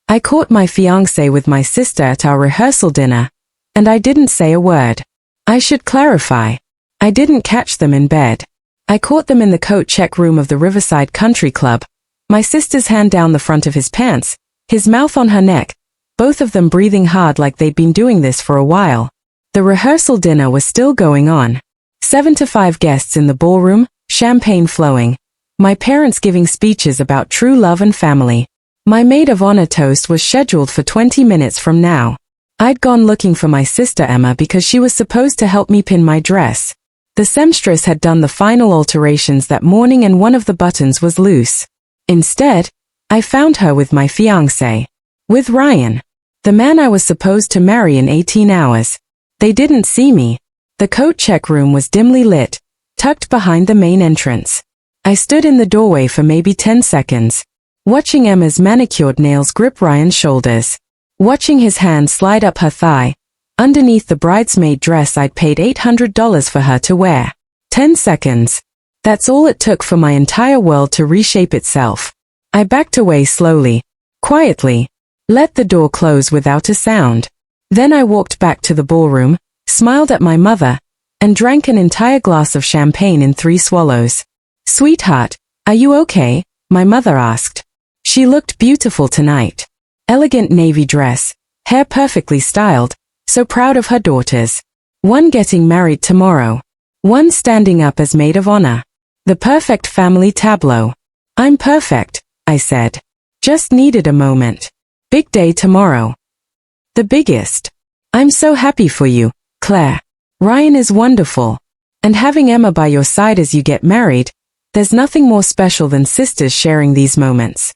I caught my fiancé with my sister at our rehearsal dinner, and I didn't say a word. I should clarify. I didn't catch them in bed. I caught them in the coat check room of the Riverside Country Club, my sister's hand down the front of his pants, his mouth on her neck, both of them breathing hard like they'd been doing this for a while. The rehearsal dinner was still going on. 7 to 5 guests in the ballroom, champagne flowing. My parents giving speeches about true love and family. My maid of honor toast was scheduled for 20 minutes from now. I'd gone looking for my sister Emma because she was supposed to help me pin my dress. The seamstress had done the final alterations that morning and one of the buttons was loose. Instead, I found her with my fiancé. With Ryan. The man I was supposed to marry in 18 hours. They didn't see me. The coat check room was dimly lit, tucked behind the main entrance. I stood in the doorway for maybe 10 seconds, watching Emma's manicured nails grip Ryan's shoulders, watching his hand slide up her thigh, underneath the bridesmaid dress I'd paid $800 for her to wear. 10 seconds. That's all it took for my entire world to reshape itself. I backed away slowly, quietly, let the door close without a sound. Then I walked back to the ballroom, smiled at my mother, and drank an entire glass of champagne in 3 swallows. "Sweetheart, are you okay?" my mother asked. She looked beautiful tonight. Elegant navy dress, hair perfectly styled, so proud of her daughters. One getting married tomorrow. One standing up as maid of honor. The perfect family tableau. "I'm perfect," I said. "Just needed a moment. Big day tomorrow. The biggest. I'm so happy for you, Claire. Ryan is wonderful. And having Emma by your side as you get married, there's nothing more special than sisters sharing these moments."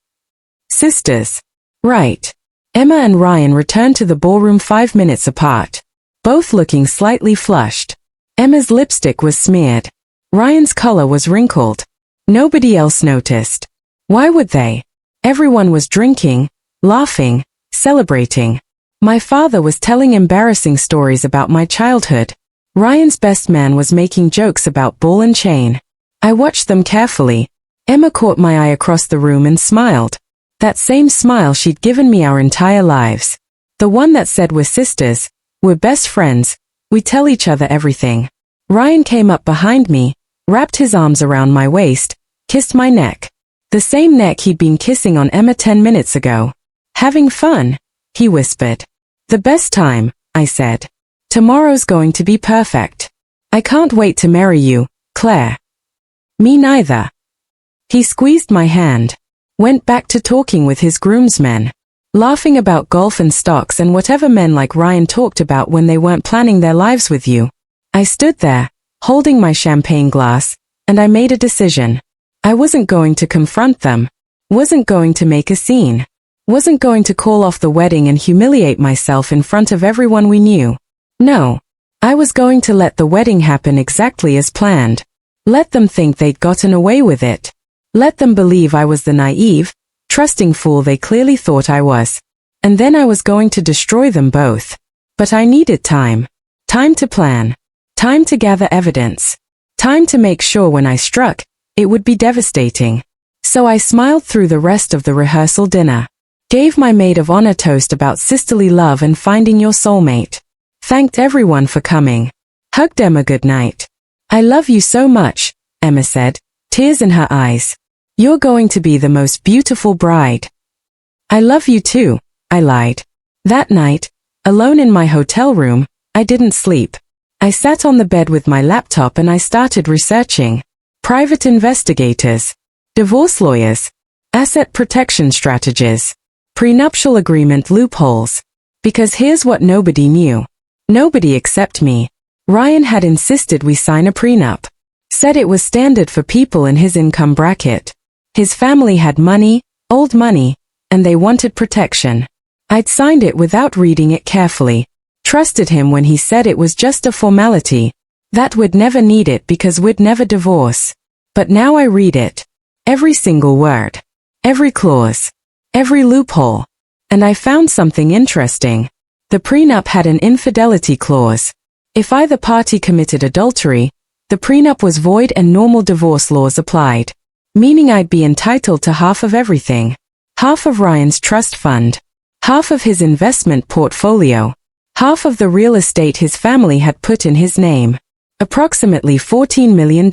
Sisters. Right. Emma and Ryan returned to the ballroom 5 minutes apart, both looking slightly flushed. Emma's lipstick was smeared. Ryan's collar was wrinkled. Nobody else noticed. Why would they? Everyone was drinking, laughing, celebrating. My father was telling embarrassing stories about my childhood. Ryan's best man was making jokes about ball and chain. I watched them carefully. Emma caught my eye across the room and smiled. That same smile she'd given me our entire lives. The one that said we're sisters, we're best friends, we tell each other everything. Ryan came up behind me, wrapped his arms around my waist, kissed my neck. The same neck he'd been kissing on Emma 10 minutes ago. "Having fun?" he whispered. "The best time," I said. "Tomorrow's going to be perfect. I can't wait to marry you, Claire." "Me neither." He squeezed my hand, went back to talking with his groomsmen, laughing about golf and stocks and whatever men like Ryan talked about when they weren't planning their lives with you. I stood there, holding my champagne glass, and I made a decision. I wasn't going to confront them, wasn't going to make a scene, wasn't going to call off the wedding and humiliate myself in front of everyone we knew. No, I was going to let the wedding happen exactly as planned. Let them think they'd gotten away with it. Let them believe I was the naive, trusting fool they clearly thought I was. And then I was going to destroy them both. But I needed time. Time to plan. Time to gather evidence. Time to make sure when I struck, it would be devastating. So I smiled through the rest of the rehearsal dinner. Gave my maid of honor toast about sisterly love and finding your soulmate. Thanked everyone for coming. Hugged Emma goodnight. "I love you so much," Emma said, tears in her eyes. "You're going to be the most beautiful bride." "I love you too," I lied. That night, alone in my hotel room, I didn't sleep. I sat on the bed with my laptop and I started researching. Private investigators, divorce lawyers, asset protection strategies, prenuptial agreement loopholes. Because here's what nobody knew. Nobody except me. Ryan had insisted we sign a prenup. Said it was standard for people in his income bracket. His family had money, old money, and they wanted protection. I'd signed it without reading it carefully. Trusted him when he said it was just a formality. That we'd never need it because we'd never divorce. But now I read it. Every single word. Every clause. Every loophole. And I found something interesting. The prenup had an infidelity clause. If either party committed adultery, the prenup was void and normal divorce laws applied. Meaning I'd be entitled to half of everything. Half of Ryan's trust fund. half of his investment portfolio, half of the real estate his family had put in his name. Approximately $14 million.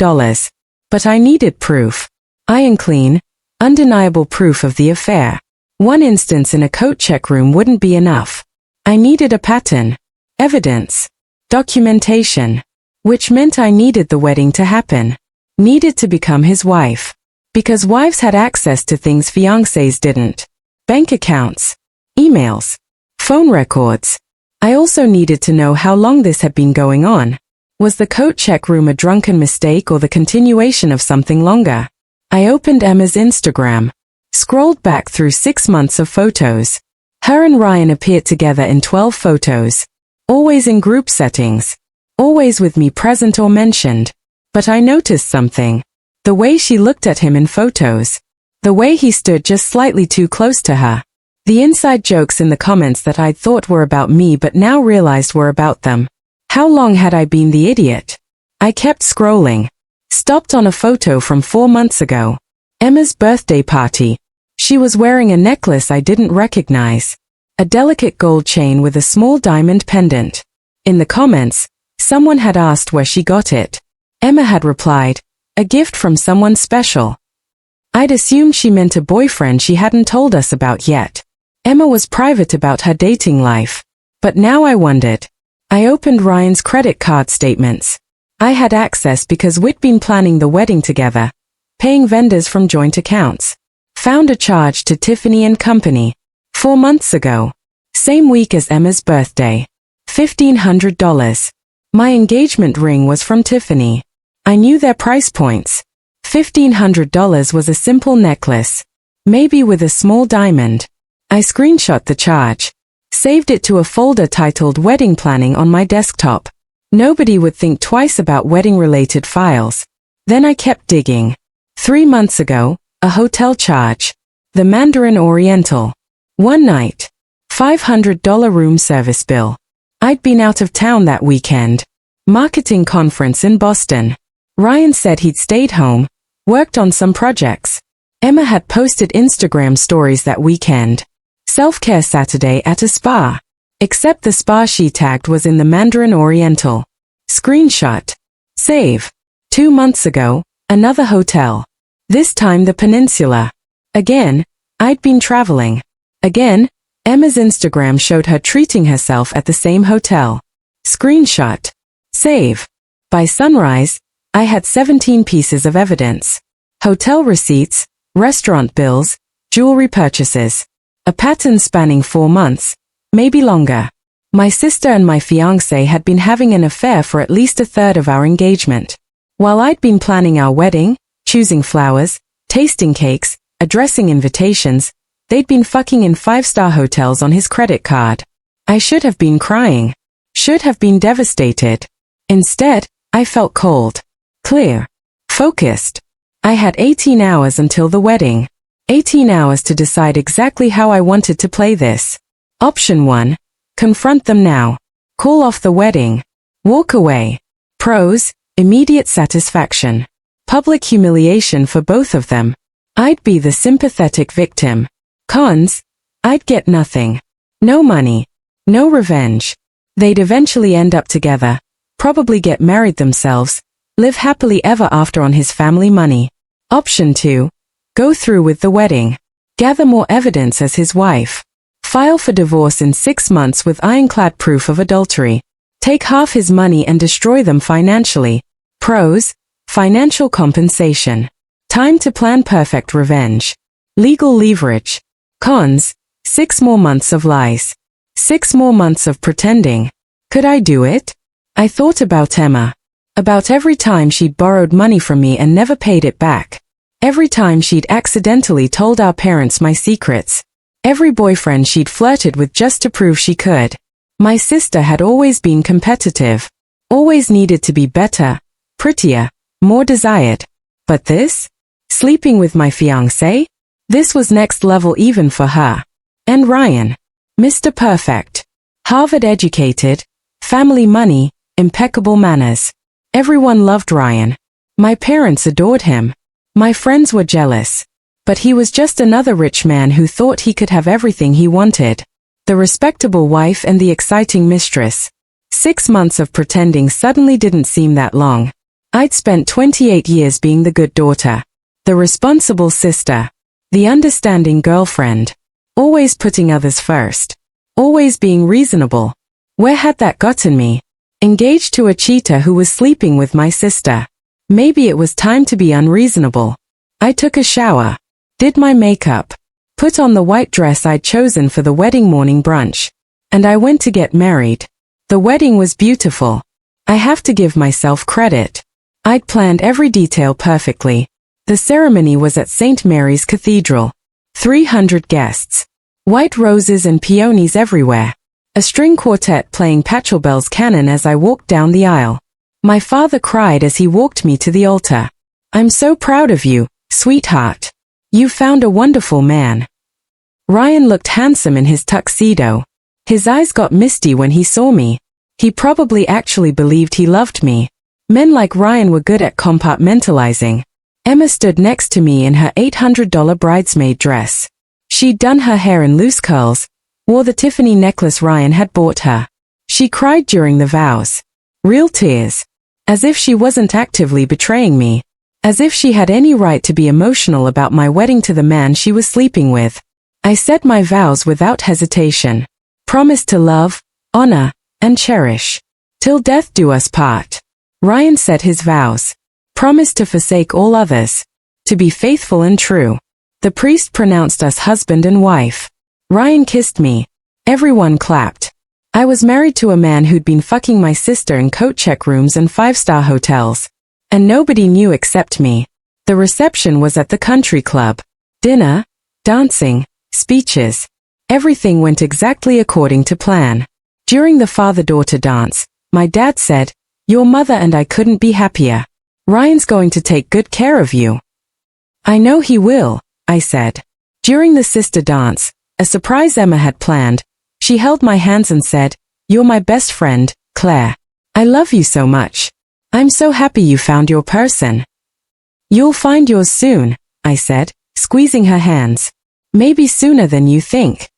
But I needed proof. Iron clean, undeniable proof of the affair. One instance in a coat check room wouldn't be enough. I needed a pattern. Evidence. Documentation. Which meant I needed the wedding to happen. Needed to become his wife. Because wives had access to things fiancés didn't. Bank accounts. Emails. Phone records. I also needed to know how long this had been going on. Was the coat check room a drunken mistake or the continuation of something longer? I opened Emma's Instagram. Scrolled back through 6 months of photos. Her and Ryan appeared together in 12 photos. Always in group settings. Always with me present or mentioned. But I noticed something. The way she looked at him in photos. The way he stood just slightly too close to her. The inside jokes in the comments that I'd thought were about me but now realized were about them. How long had I been the idiot? I kept scrolling. Stopped on a photo from 4 months ago. Emma's birthday party. She was wearing a necklace I didn't recognize. A delicate gold chain with a small diamond pendant. In the comments, someone had asked where she got it. Emma had replied, a gift from someone special. I'd assumed she meant a boyfriend she hadn't told us about yet. Emma was private about her dating life. But now I wondered. I opened Ryan's credit card statements. I had access because we'd been planning the wedding together. Paying vendors from joint accounts. Found a charge to Tiffany and Company. 4 months ago. Same week as Emma's birthday. $1,500. My engagement ring was from Tiffany. I knew their price points. $1,500 was a simple necklace. Maybe with a small diamond. I screenshot the charge. Saved it to a folder titled Wedding Planning on my desktop. Nobody would think twice about wedding-related files. Then I kept digging. 3 months ago, a hotel charge. The Mandarin Oriental. One night. $500 room service bill. I'd been out of town that weekend. Marketing conference in Boston. Ryan said he'd stayed home, worked on some projects. Emma had posted Instagram stories that weekend. Self-care Saturday at a spa. Except the spa she tagged was in the Mandarin Oriental. Screenshot. Save. 2 months ago, another hotel. This time the Peninsula. Again, I'd been traveling. Again, Emma's Instagram showed her treating herself at the same hotel. Screenshot. Save. By sunrise, I had 17 pieces of evidence. Hotel receipts, restaurant bills, jewelry purchases. A pattern spanning 4 months, maybe longer. My sister and my fiancé had been having an affair for at least a third of our engagement. While I'd been planning our wedding, choosing flowers, tasting cakes, addressing invitations, they'd been fucking in 5-star hotels on his credit card. I should have been crying. Should have been devastated. Instead, I felt cold. Clear. Focused. I had 18 hours until the wedding. 18 hours to decide exactly how I wanted to play this. Option 1. Confront them now. Call off the wedding. Walk away. Pros, immediate satisfaction. Public humiliation for both of them. I'd be the sympathetic victim. Cons, I'd get nothing. No money. No revenge. They'd eventually end up together. Probably get married themselves. Live happily ever after on his family money. Option 2. Go through with the wedding. Gather more evidence as his wife. File for divorce in 6 months with ironclad proof of adultery. Take half his money and destroy them financially. Pros, financial compensation. Time to plan perfect revenge. Legal leverage. Cons, 6 more months of lies. 6 more months of pretending. Could I do it? I thought about Emma. About every time she'd borrowed money from me and never paid it back. Every time she'd accidentally told our parents my secrets. Every boyfriend she'd flirted with just to prove she could. My sister had always been competitive. Always needed to be better, prettier, more desired. But this? Sleeping with my fiancé? This was next level even for her. And Ryan. Mr. Perfect. Harvard educated, family money, impeccable manners. Everyone loved Ryan. My parents adored him. My friends were jealous. But he was just another rich man who thought he could have everything he wanted. The respectable wife and the exciting mistress. 6 months of pretending suddenly didn't seem that long. I'd spent 28 years being the good daughter, the responsible sister, the understanding girlfriend, always putting others first, always being reasonable. Where had that gotten me? Engaged to a cheater who was sleeping with my sister. Maybe it was time to be unreasonable. I took a shower, did my makeup, put on the white dress I'd chosen for the wedding morning brunch, and I went to get married. The wedding was beautiful. I have to give myself credit. I'd planned every detail perfectly. The ceremony was at St. Mary's Cathedral. 300 guests. White roses and peonies everywhere. A string quartet playing Pachelbel's canon as I walked down the aisle. My father cried as he walked me to the altar. "I'm so proud of you, sweetheart. You found a wonderful man." Ryan looked handsome in his tuxedo. His eyes got misty when he saw me. He probably actually believed he loved me. Men like Ryan were good at compartmentalizing. Emma stood next to me in her $800 bridesmaid dress. She'd done her hair in loose curls, wore the Tiffany necklace Ryan had bought her. She cried during the vows. Real tears. As if she wasn't actively betraying me. As if she had any right to be emotional about my wedding to the man she was sleeping with. I said my vows without hesitation. Promise to love, honor, and cherish. Till death do us part. Ryan said his vows. Promise to forsake all others. To be faithful and true. The priest pronounced us husband and wife. Ryan kissed me. Everyone clapped. I was married to a man who'd been fucking my sister in coat check rooms and 5-star hotels. And nobody knew except me. The reception was at the country club. Dinner, dancing, speeches. Everything went exactly according to plan. During the father-daughter dance, my dad said, "Your mother and I couldn't be happier. Ryan's going to take good care of you." "I know he will," I said. During the sister dance, a surprise Emma had planned, she held my hands and said, "You're my best friend, Claire. I love you so much. I'm so happy you found your person." "You'll find yours soon," I said, squeezing her hands. "Maybe sooner than you think."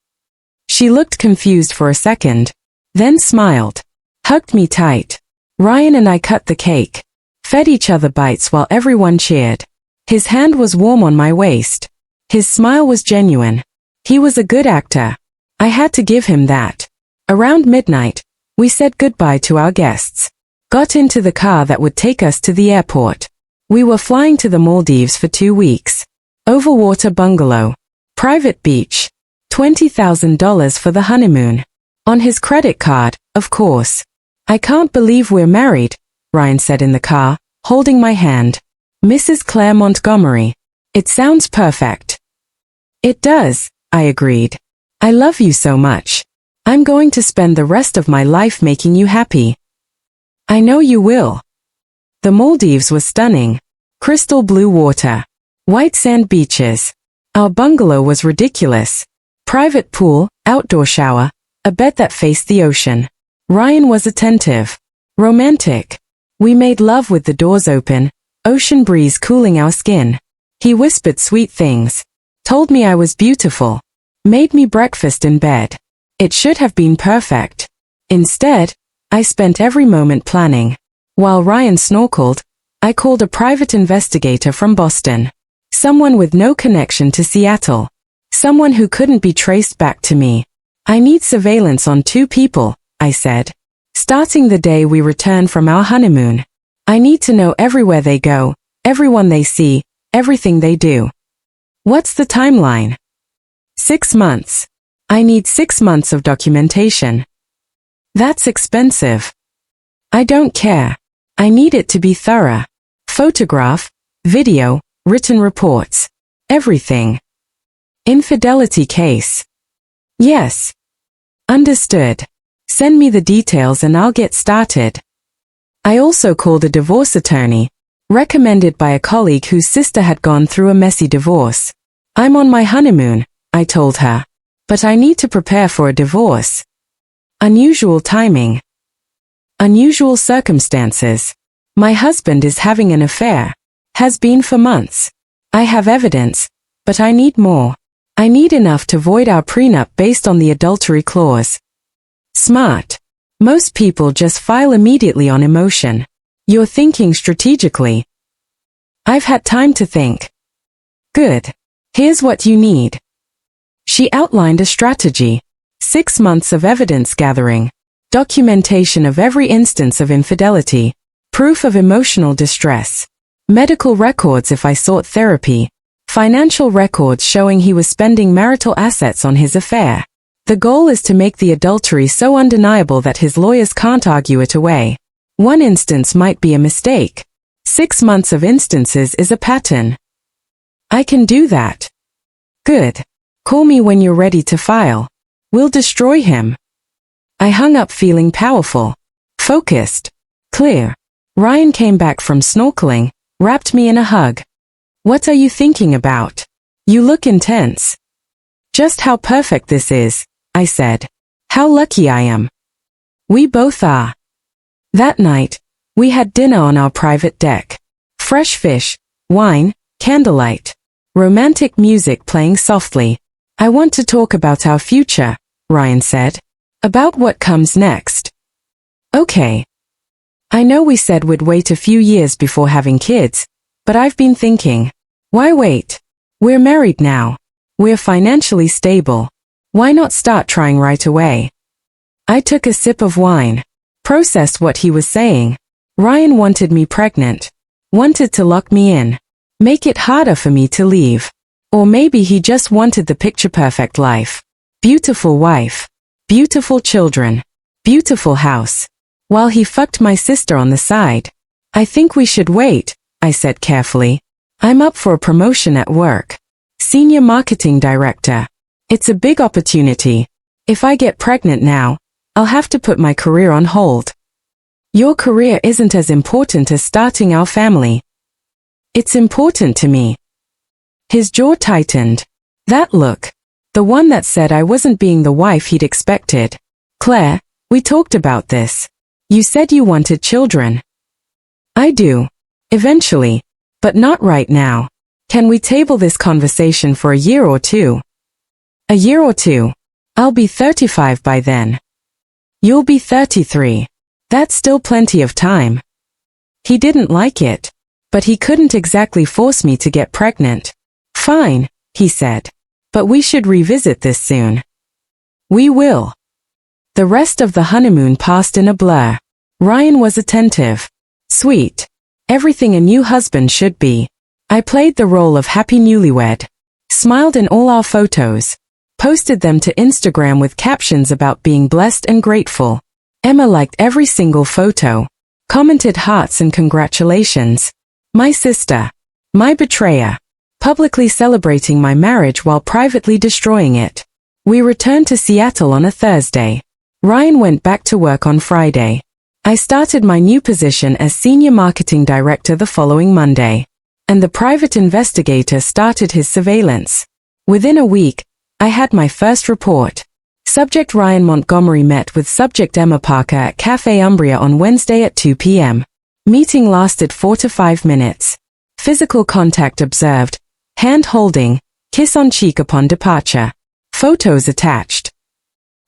She looked confused for a second, then smiled, hugged me tight. Ryan and I cut the cake, fed each other bites while everyone cheered. His hand was warm on my waist. His smile was genuine. He was a good actor. I had to give him that. Around midnight, we said goodbye to our guests. Got into the car that would take us to the airport. We were flying to the Maldives for 2 weeks. Overwater bungalow. Private beach. $20,000 for the honeymoon. On his credit card, of course. "I can't believe we're married," Ryan said in the car, holding my hand. "Mrs. Claire Montgomery. It sounds perfect." "It does," I agreed. "I love you so much. I'm going to spend the rest of my life making you happy." "I know you will." The Maldives was stunning. Crystal blue water. White sand beaches. Our bungalow was ridiculous. Private pool, outdoor shower, a bed that faced the ocean. Ryan was attentive. Romantic. We made love with the doors open, ocean breeze cooling our skin. He whispered sweet things. Told me I was beautiful. Made me breakfast in bed. It should have been perfect. Instead, I spent every moment planning. While Ryan snorkeled, I called a private investigator from Boston. Someone with no connection to Seattle. Someone who couldn't be traced back to me. "I need surveillance on 2 people," I said. "Starting the day we return from our honeymoon. I need to know everywhere they go, everyone they see, everything they do." "What's the timeline?" 6 months. I need 6 months of documentation. "That's expensive." "I don't care. I need it to be thorough. Photograph, video, written reports. Everything." "Infidelity case." "Yes." "Understood. Send me the details and I'll get started." I also called a divorce attorney, recommended by a colleague whose sister had gone through a messy divorce. "I'm on my honeymoon," I told her. "But I need to prepare for a divorce." Unusual timing. Unusual circumstances. My husband is having an affair. Has been for months. I have evidence, but I need more. I need enough to void our prenup based on the adultery clause. Smart. Most people just file immediately on emotion. You're thinking strategically. I've had time to think. Good. Here's what you need. She outlined a strategy. 6 months of evidence gathering. Documentation of every instance of infidelity. Proof of emotional distress. Medical records if I sought therapy. Financial records showing he was spending marital assets on his affair. The goal is to make the adultery so undeniable that his lawyers can't argue it away. One instance might be a mistake. 6 months of instances is a pattern. I can do that. Good. Call me when you're ready to file. We'll destroy him. I hung up feeling powerful, focused, clear. Ryan came back from snorkeling, wrapped me in a hug. What are you thinking about? You look intense. Just how perfect this is, I said. How lucky I am. We both are. That night, we had dinner on our private deck. Fresh fish, wine, candlelight. Romantic music playing softly. I want to talk about our future, Ryan said. About what comes next. Okay. I know we said we'd wait a few years before having kids, but I've been thinking, why wait? We're married now. We're financially stable. Why not start trying right away? I took a sip of wine, processed what he was saying. Ryan wanted me pregnant, wanted to lock me in, make it harder for me to leave. Or maybe he just wanted the picture-perfect life. Beautiful wife, beautiful children, beautiful house. While he fucked my sister on the side. I think we should wait, I said carefully. I'm up for a promotion at work. Senior Marketing Director. It's a big opportunity. If I get pregnant now, I'll have to put my career on hold. Your career isn't as important as starting our family. It's important to me. His jaw tightened. That look. The one that said I wasn't being the wife he'd expected. Claire, we talked about this. You said you wanted children. I do. Eventually. But not right now. Can we table this conversation for a year or two? A year or two. I'll be 35 by then. You'll be 33. That's still plenty of time. He didn't like it. But he couldn't exactly force me to get pregnant. Fine, he said. But we should revisit this soon. We will. The rest of the honeymoon passed in a blur. Ryan was attentive. Sweet. Everything a new husband should be. I played the role of happy newlywed. Smiled in all our photos. Posted them to Instagram with captions about being blessed and grateful. Emma liked every single photo. Commented hearts and congratulations. My sister. My betrayer. Publicly celebrating my marriage while privately destroying it. We returned to Seattle on a Thursday. Ryan went back to work on Friday. I started my new position as Senior Marketing Director the following Monday. And the private investigator started his surveillance. Within a week, I had my first report. Subject Ryan Montgomery met with subject Emma Parker at Cafe Umbria on Wednesday at 2 p.m. Meeting lasted 4 to 5 minutes. Physical contact observed. Hand holding, kiss on cheek upon departure. Photos attached.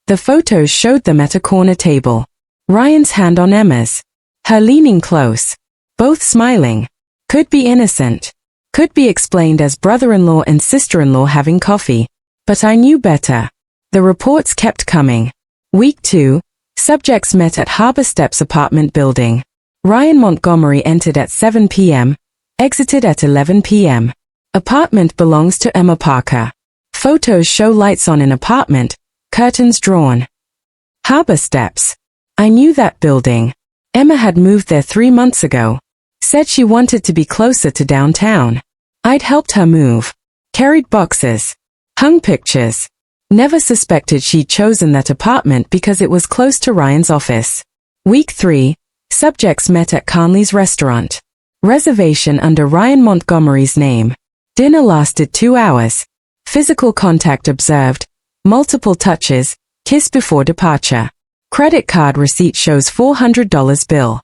The photos showed them at a corner table. Ryan's hand on Emma's. Her leaning close. Both smiling. Could be innocent. Could be explained as brother-in-law and sister-in-law having coffee. But I knew better. The reports kept coming. Week 2, subjects met at Harbor Steps apartment building. Ryan Montgomery entered at 7 p.m., exited at 11 p.m. Apartment belongs to Emma Parker. Photos show lights on in apartment, curtains drawn. Harbor Steps. I knew that building. Emma had moved there 3 months ago. Said she wanted to be closer to downtown. I'd helped her move. Carried boxes. Hung pictures. Never suspected she'd chosen that apartment because it was close to Ryan's office. Week 3, subjects met at Conley's restaurant. Reservation under Ryan Montgomery's name. Dinner lasted 2 hours. Physical contact observed. Multiple touches. Kiss before departure. Credit card receipt shows $400 bill.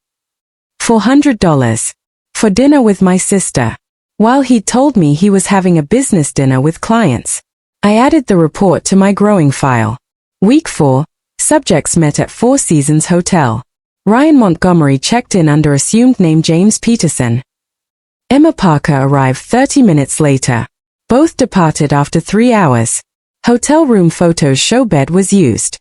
$400. For dinner with my sister. While he'd told me he was having a business dinner with clients. I added the report to my growing file. Week 4, subjects met at Four Seasons Hotel. Ryan Montgomery checked in under assumed name James Peterson. Emma Parker arrived 30 minutes later. Both departed after 3 hours. Hotel room photos show bed was used.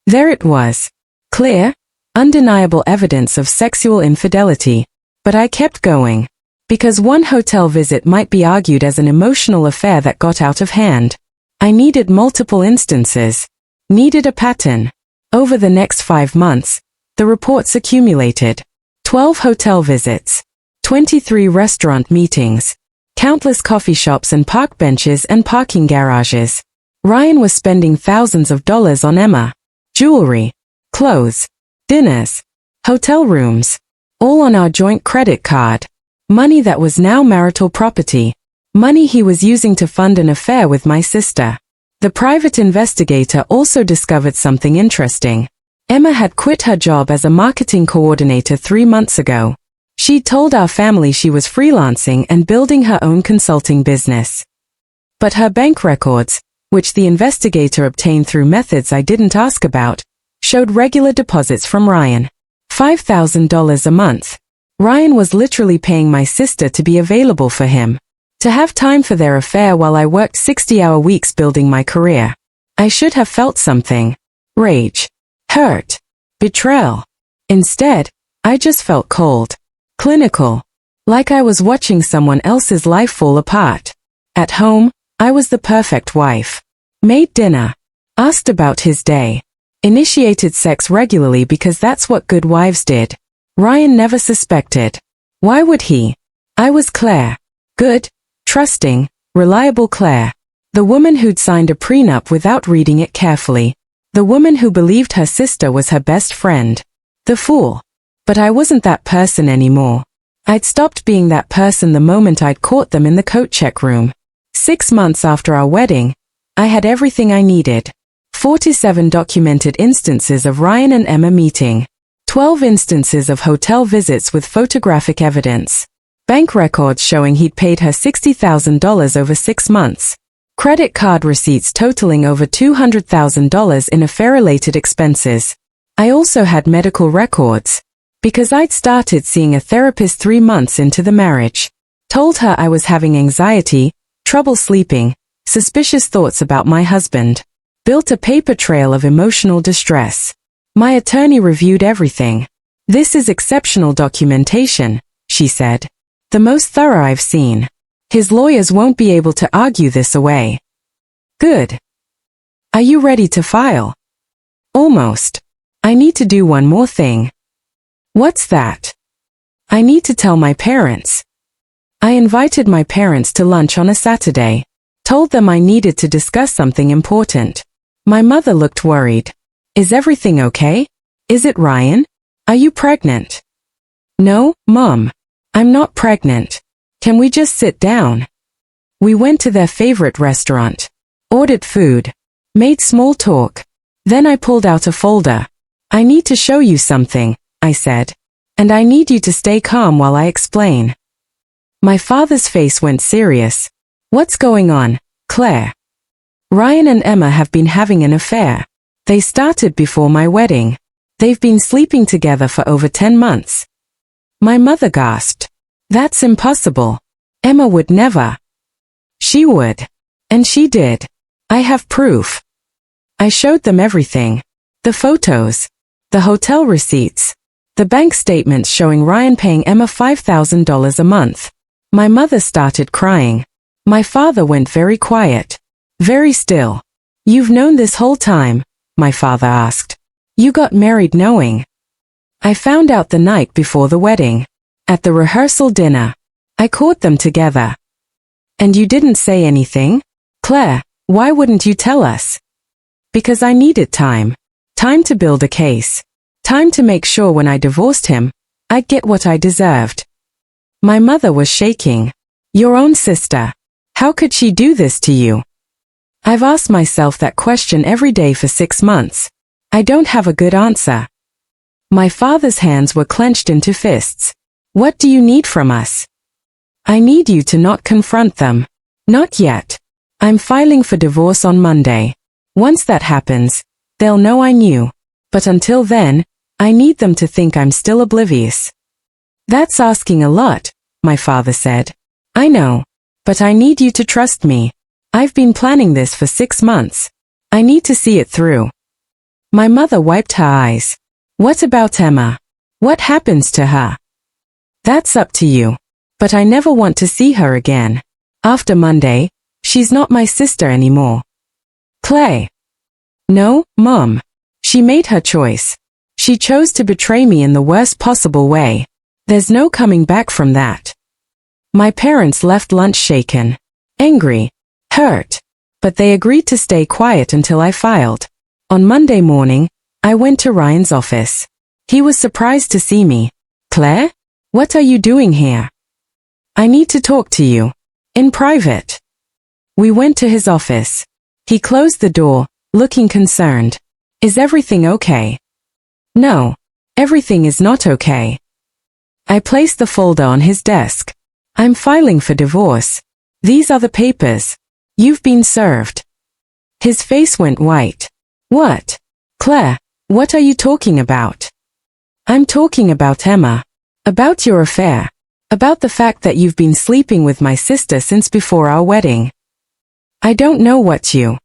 There it was. Clear, undeniable evidence of sexual infidelity. But I kept going. Because one hotel visit might be argued as an emotional affair that got out of hand. I needed multiple instances. Needed a pattern. Over the next 5 months, the reports accumulated. 12 hotel visits. 23 restaurant meetings. Countless coffee shops and park benches and parking garages. Ryan was spending thousands of dollars on Emma. Jewelry. Clothes. Dinners. Hotel rooms. All on our joint credit card. Money that was now marital property. Money he was using to fund an affair with my sister. The private investigator also discovered something interesting. Emma had quit her job as a marketing coordinator 3 months ago. She'd told our family she was freelancing and building her own consulting business. But her bank records, which the investigator obtained through methods I didn't ask about, showed regular deposits from Ryan. $5,000 a month. Ryan was literally paying my sister to be available for him. To have time for their affair while I worked 60-hour weeks building my career. I should have felt something. Rage. Hurt. Betrayal. Instead, I just felt cold. Clinical. Like I was watching someone else's life fall apart. At home, I was the perfect wife. Made dinner. Asked about his day. Initiated sex regularly because that's what good wives did. Ryan never suspected. Why would he? I was Claire. Good, trusting, reliable Claire. The woman who'd signed a prenup without reading it carefully. The woman who believed her sister was her best friend. The fool. But I wasn't that person anymore. I'd stopped being that person the moment I'd caught them in the coat check room. 6 months after our wedding, I had everything I needed. 47 documented instances of Ryan and Emma meeting. 12 instances of hotel visits with photographic evidence. Bank records showing he'd paid her $60,000 over 6 months. Credit card receipts totaling over $200,000 in affair-related expenses. I also had medical records. Because I'd started seeing a therapist 3 months into the marriage. Told her I was having anxiety, trouble sleeping, suspicious thoughts about my husband. Built a paper trail of emotional distress. My attorney reviewed everything. This is exceptional documentation, she said. The most thorough I've seen. His lawyers won't be able to argue this away. Good. Are you ready to file? Almost. I need to do one more thing. What's that? I need to tell my parents. I invited my parents to lunch on a Saturday. Told them I needed to discuss something important. My mother looked worried. Is everything okay? Is it Ryan? Are you pregnant? No, Mom. I'm not pregnant. Can we just sit down? We went to their favorite restaurant. Ordered food. Made small talk. Then I pulled out a folder. I need to show you something, I said. And I need you to stay calm while I explain. My father's face went serious. What's going on, Claire? Ryan and Emma have been having an affair. They started before my wedding. They've been sleeping together for over 10 months. My mother gasped. That's impossible. Emma would never. She would. And she did. I have proof. I showed them everything. The photos. The hotel receipts. The bank statements showing Ryan paying Emma $5,000 a month. My mother started crying. My father went very quiet. Very still. You've known this whole time? My father asked. You got married knowing. I found out the night before the wedding. At the rehearsal dinner. I caught them together. And you didn't say anything? Claire, why wouldn't you tell us? Because I needed time. Time to build a case. Time to make sure when I divorced him, I'd get what I deserved. My mother was shaking. Your own sister. How could she do this to you? I've asked myself that question every day for 6 months. I don't have a good answer. My father's hands were clenched into fists. What do you need from us? I need you to not confront them. Not yet. I'm filing for divorce on Monday. Once that happens, they'll know I knew. But until then, I need them to think I'm still oblivious. That's asking a lot, my father said. I know. But I need you to trust me. I've been planning this for 6 months. I need to see it through. My mother wiped her eyes. What about Emma? What happens to her? That's up to you. But I never want to see her again. After Monday, she's not my sister anymore. Clay. No, Mom. She made her choice. She chose to betray me in the worst possible way. There's no coming back from that. My parents left lunch shaken, angry, hurt, but they agreed to stay quiet until I filed. On Monday morning, I went to Ryan's office. He was surprised to see me. Claire? What are you doing here? I need to talk to you. In private. We went to his office. He closed the door, looking concerned. Is everything okay? No. Everything is not okay. I placed the folder on his desk. I'm filing for divorce. These are the papers. You've been served. His face went white. What? Claire, what are you talking about? I'm talking about Emma. About your affair. About the fact that you've been sleeping with my sister since before our wedding. I don't know what you...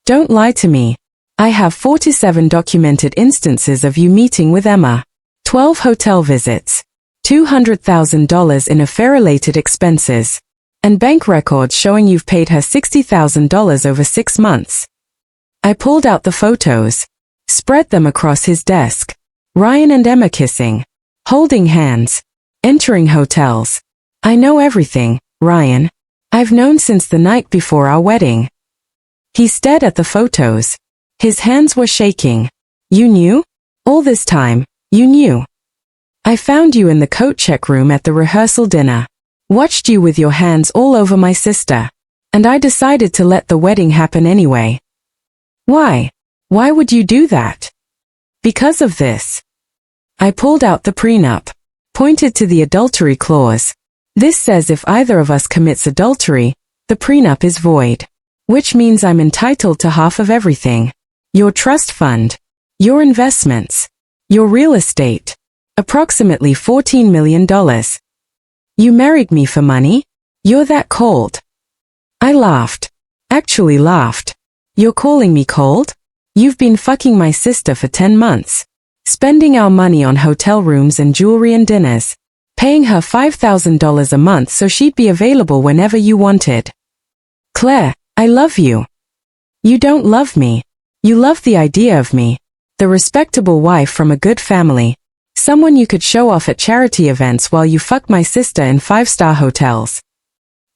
Don't lie to me. I have 47 documented instances of you meeting with Emma. 12 hotel visits. $200,000 in affair-related expenses. And bank records showing you've paid her $60,000 over 6 months. I pulled out the photos. Spread them across his desk. Ryan and Emma kissing. Holding hands. Entering hotels. I know everything, Ryan. I've known since the night before our wedding. He stared at the photos. His hands were shaking. You knew? All this time, you knew. I found you in the coat check room at the rehearsal dinner. Watched you with your hands all over my sister. And I decided to let the wedding happen anyway. Why? Why would you do that? Because of this. I pulled out the prenup. Pointed to the adultery clause. This says if either of us commits adultery, the prenup is void. Which means I'm entitled to half of everything. Your trust fund. Your investments. Your real estate. Approximately $14 million. You married me for money? You're that cold. I laughed. Actually laughed. You're calling me cold? You've been fucking my sister for 10 months. Spending our money on hotel rooms and jewelry and dinners. Paying her $5,000 a month so she'd be available whenever you wanted. Claire, I love you. You don't love me. You love the idea of me. The respectable wife from a good family. Someone you could show off at charity events while you fuck my sister in 5-star hotels.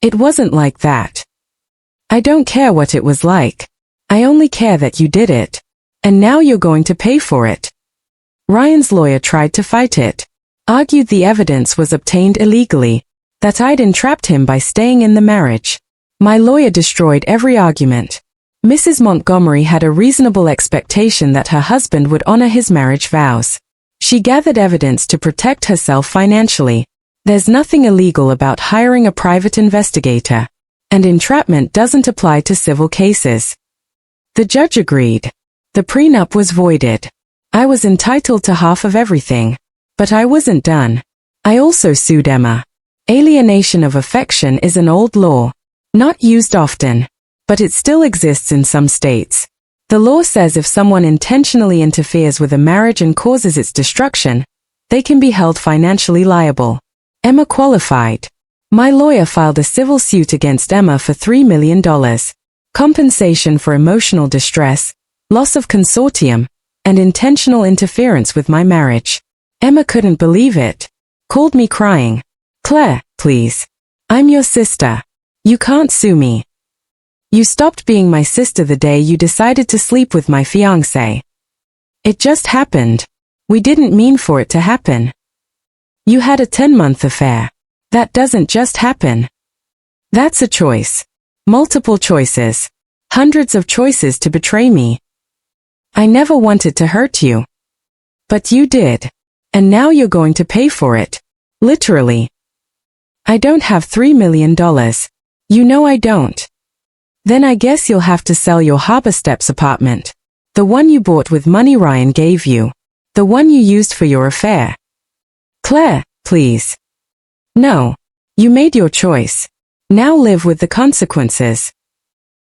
It wasn't like that. I don't care what it was like. I only care that you did it. And now you're going to pay for it. Ryan's lawyer tried to fight it. Argued the evidence was obtained illegally. That I'd entrapped him by staying in the marriage. My lawyer destroyed every argument. Mrs. Montgomery had a reasonable expectation that her husband would honor his marriage vows. She gathered evidence to protect herself financially. There's nothing illegal about hiring a private investigator. And entrapment doesn't apply to civil cases. The judge agreed. The prenup was voided. I was entitled to half of everything. But I wasn't done. I also sued Emma. Alienation of affection is an old law. Not used often. But it still exists in some states. The law says if someone intentionally interferes with a marriage and causes its destruction, they can be held financially liable. Emma qualified. My lawyer filed a civil suit against Emma for $3 million. Compensation for emotional distress, loss of consortium, and intentional interference with my marriage. Emma couldn't believe it. Called me crying. Claire, please. I'm your sister. You can't sue me. You stopped being my sister the day you decided to sleep with my fiancé. It just happened. We didn't mean for it to happen. You had a 10-month affair. That doesn't just happen. That's a choice. Multiple choices. Hundreds of choices to betray me. I never wanted to hurt you. But you did. And now you're going to pay for it. Literally. I don't have $3 million. You know I don't. Then I guess you'll have to sell your Harbor Steps apartment. The one you bought with money Ryan gave you. The one you used for your affair. Claire, please. No. You made your choice. Now live with the consequences.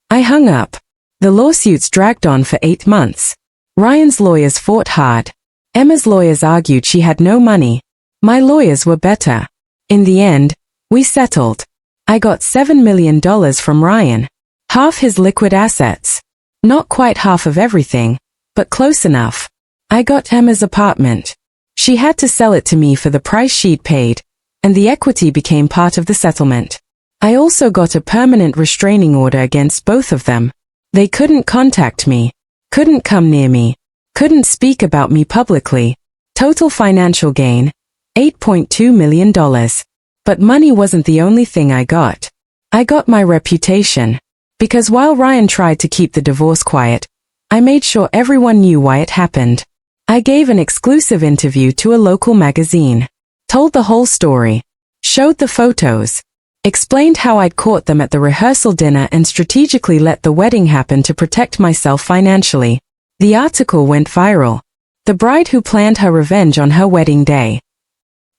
I hung up. The lawsuits dragged on for 8 months. Ryan's lawyers fought hard. Emma's lawyers argued she had no money. My lawyers were better. In the end, we settled. I got $7 million from Ryan. Half his liquid assets. Not quite half of everything, but close enough. I got Emma's apartment. She had to sell it to me for the price she'd paid, and the equity became part of the settlement. I also got a permanent restraining order against both of them. They couldn't contact me, couldn't come near me, couldn't speak about me publicly. Total financial gain, $8.2 million. But money wasn't the only thing I got. I got my reputation. Because while Ryan tried to keep the divorce quiet, I made sure everyone knew why it happened. I gave an exclusive interview to a local magazine. Told the whole story. Showed the photos. Explained how I'd caught them at the rehearsal dinner and strategically let the wedding happen to protect myself financially. The article went viral. The bride who planned her revenge on her wedding day.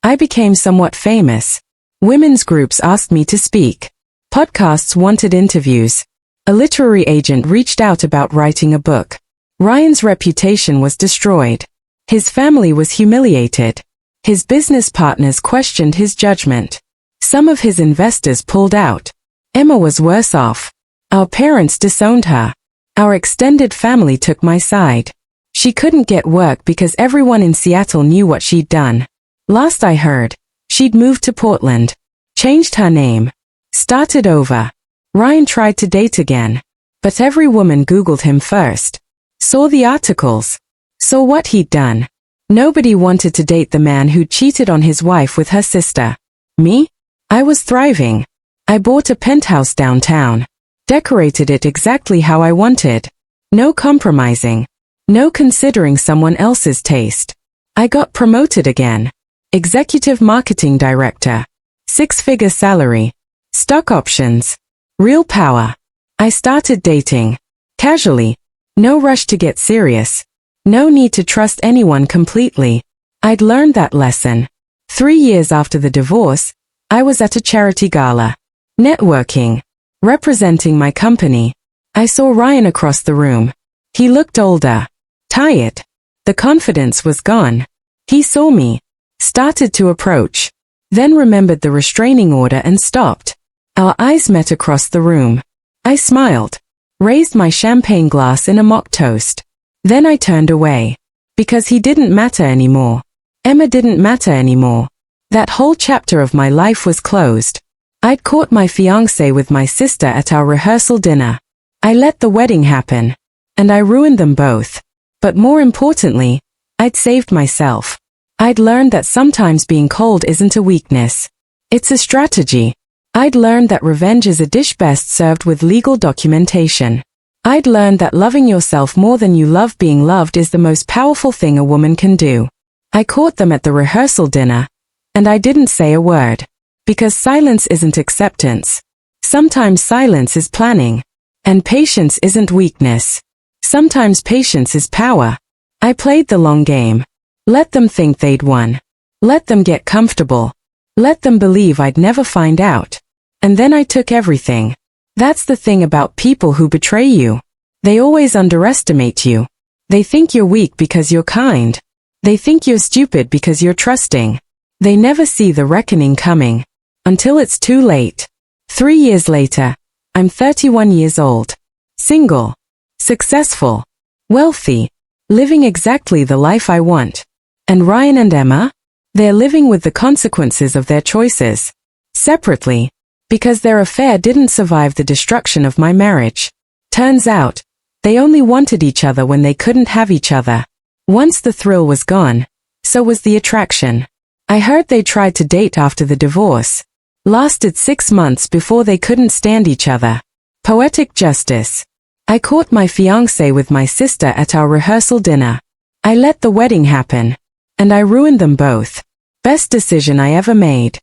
I became somewhat famous. Women's groups asked me to speak. Podcasts wanted interviews. A literary agent reached out about writing a book. Ryan's reputation was destroyed. His family was humiliated. His business partners questioned his judgment. Some of his investors pulled out. Emma was worse off. Our parents disowned her. Our extended family took my side. She couldn't get work because everyone in Seattle knew what she'd done. Last I heard, she'd moved to Portland. Changed her name. Started over. Ryan tried to date again. But every woman Googled him first. Saw the articles. Saw what he'd done. Nobody wanted to date the man who cheated on his wife with her sister. Me? I was thriving. I bought a penthouse downtown. Decorated it exactly how I wanted. No compromising. No considering someone else's taste. I got promoted again. Executive Marketing Director. 6-figure salary. Stock options. Real power. I started dating. Casually. No rush to get serious. No need to trust anyone completely. I'd learned that lesson. 3 years after the divorce, I was at a charity gala. Networking. Representing my company. I saw Ryan across the room. He looked older. Tired. The confidence was gone. He saw me. Started to approach. Then remembered the restraining order and stopped. Our eyes met across the room. I smiled. Raised my champagne glass in a mock toast. Then I turned away. Because he didn't matter anymore. Emma didn't matter anymore. That whole chapter of my life was closed. I'd caught my fiancé with my sister at our rehearsal dinner. I let the wedding happen. And I ruined them both. But more importantly, I'd saved myself. I'd learned that sometimes being cold isn't a weakness. It's a strategy. I'd learned that revenge is a dish best served with legal documentation. I'd learned that loving yourself more than you love being loved is the most powerful thing a woman can do. I caught them at the rehearsal dinner. And I didn't say a word. Because silence isn't acceptance. Sometimes silence is planning. And patience isn't weakness. Sometimes patience is power. I played the long game. Let them think they'd won. Let them get comfortable. Let them believe I'd never find out. And then I took everything. That's the thing about people who betray you. They always underestimate you. They think you're weak because you're kind. They think you're stupid because you're trusting. They never see the reckoning coming. Until it's too late. 3 years later, I'm 31 years old. Single. Successful. Wealthy. Living exactly the life I want. And Ryan and Emma? They're living with the consequences of their choices. Separately. Because their affair didn't survive the destruction of my marriage. Turns out, they only wanted each other when they couldn't have each other. Once the thrill was gone, so was the attraction. I heard they tried to date after the divorce. Lasted 6 months before they couldn't stand each other. Poetic justice. I caught my fiancé with my sister at our rehearsal dinner. I let the wedding happen. And I ruined them both. Best decision I ever made.